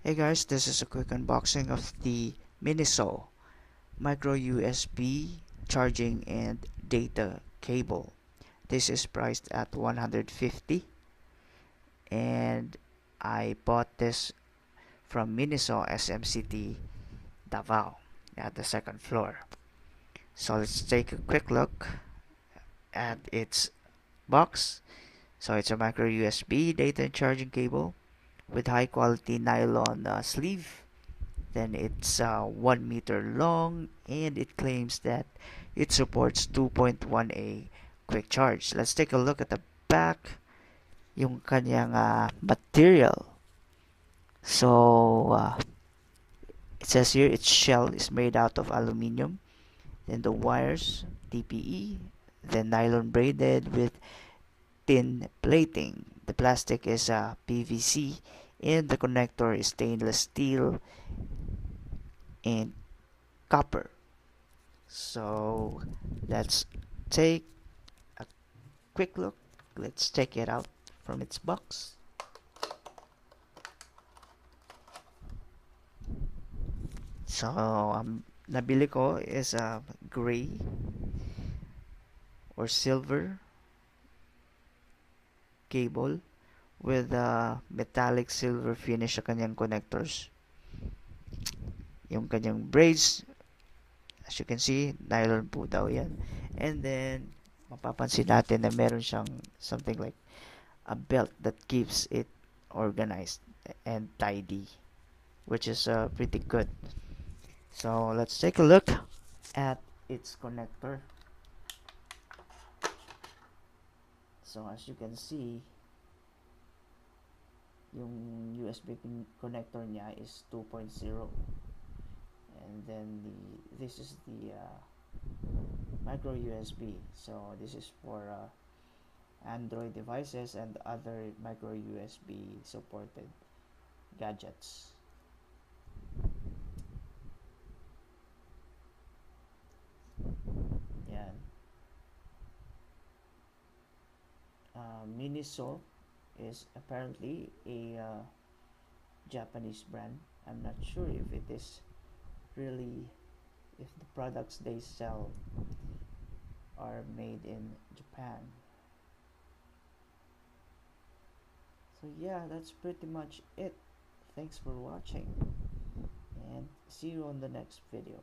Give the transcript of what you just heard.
Hey guys, this is a quick unboxing of the Miniso micro USB charging and data cable. This is priced at 150 and I bought this from Miniso SMCT Davao at the second floor. So let's take a quick look at its box. So it's a micro USB data and charging cable with high quality nylon sleeve. Then it's 1 meter long and it claims that it supports 2.1A quick charge. Let's take a look at the back, yung kanyang material. So it says here its shell is made out of aluminium. Then the wires, TPE, then nylon braided with thin plating. The plastic is PVC and the connector is stainless steel and copper. So let's take a quick look. Let's check it out from its box. So nabili ko is a gray or silver cable with a metallic silver finish sa kanyang connectors. Yung kanyang braids, as you can see, nylon po daw yan. And then, mapapansin natin na meron siyang something like a belt that keeps it organized and tidy, which is pretty good. So let's take a look at its connector. So as you can see, yung USB connector niya is 2.0, and then this is the micro USB. So this is for Android devices and other micro USB supported gadgets. Yan. Miniso is apparently a Japanese brand. I'm not sure if it is really, if the products they sell are made in Japan. So yeah, that's pretty much it. Thanks for watching and see you on the next video.